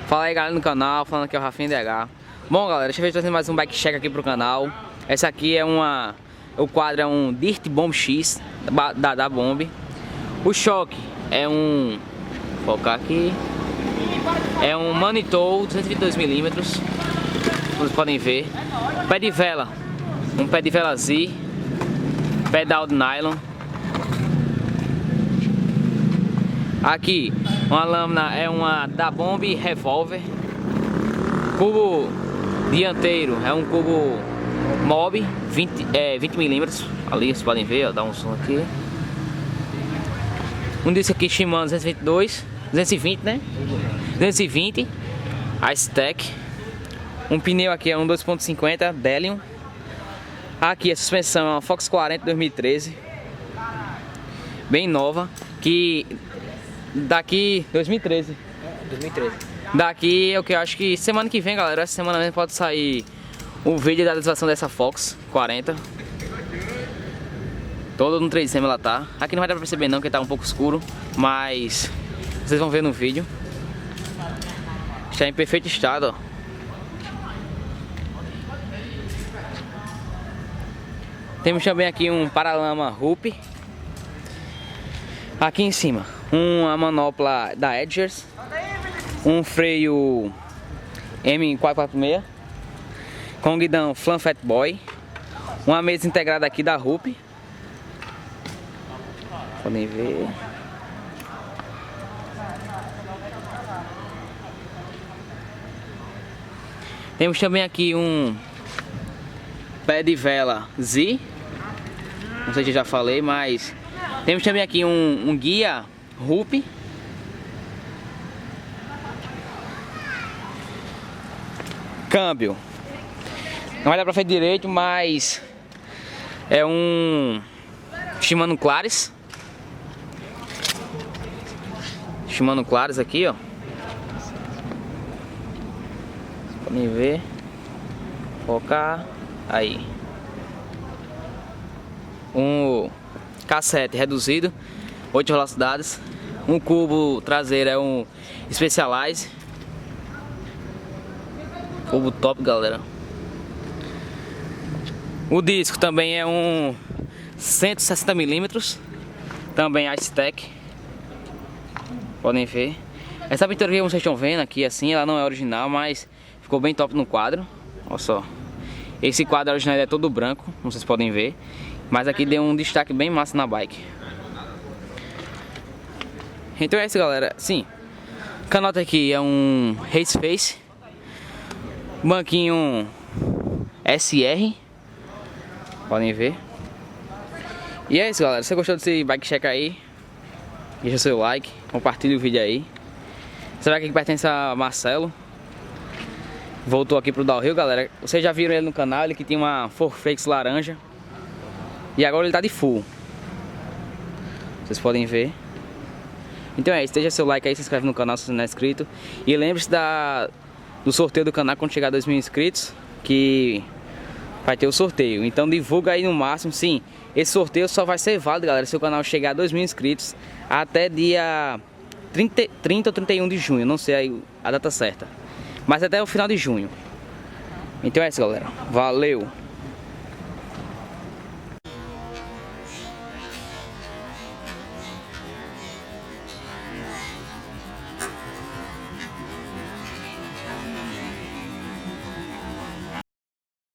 Fala aí galera no canal, falando aqui é o Rafinha DH. Bom galera, deixa eu ver trazendo mais um bike check aqui pro canal. Essa aqui é o quadro é um Dirt Bomb X da Bomb. O choque é um, vou focar aqui, é um Manitou 222mm, como vocês podem ver. Pé de vela, um pé de vela Z, pedal de nylon. Aqui, uma lâmina é uma da Bomb Revolver. Cubo dianteiro é um cubo Mob 20mm. Ali vocês podem ver, ó, dá um som aqui. Um desse aqui Shimano 220, né? 220 a Stack. Um pneu aqui é um 2.50 Delium. Aqui a suspensão é uma Fox 40 2013, bem nova, que daqui 2013. Daqui é o que eu acho que semana que vem, galera, essa semana mesmo pode sair um vídeo da ativação dessa Fox 40. Todo no 3M ela tá. Aqui não vai dar pra perceber não, que tá um pouco escuro, mas vocês vão ver no vídeo. Está em perfeito estado, ó. Temos também aqui um paralama Hoop. Aqui em cima, uma manopla da Edgers, um freio M446 com guidão Flam Fat Boy, uma mesa integrada aqui da Hoop. Podem ver. Temos também aqui um pé de vela Z, não sei se eu já falei, mas temos também aqui um guia Hoop. Câmbio não vai dar pra frente direito, mas é um Shimano Claris. Shimano Claris aqui, ó. Podem ver. Focar aí. Um cassete reduzido, 8 velocidades. Um cubo traseiro é um Specialized. Cubo top, galera. O disco também é um 160mm, também a Stack. Podem ver. Essa pintura que vocês estão vendo aqui assim, ela não é original, mas ficou bem top no quadro. Olha só. Esse quadro original é todo branco, como vocês podem ver, mas aqui deu um destaque bem massa na bike. Então é isso, galera. Sim, o canota aqui é um Race Face, banquinho SR, podem ver. E é isso, galera. Se você gostou desse bike check aí, deixa seu like, compartilha o vídeo aí. Essa bike aqui pertence a Marcelo. Voltou aqui pro downhill, galera. Vocês já viram ele no canal, ele que tinha uma Forflex laranja. E agora ele tá de full. Vocês podem ver. Então é isso, deixa seu like aí, se inscreve no canal se você não é inscrito. E lembre-se do sorteio do canal quando chegar a 2.000 inscritos, que vai ter o sorteio. Então divulga aí no máximo. Sim, esse sorteio só vai ser válido, galera, se o canal chegar a 2.000 inscritos até dia 30 ou 31 de junho. Não sei aí a data certa, mas até o final de junho. Então é isso, galera. Valeu!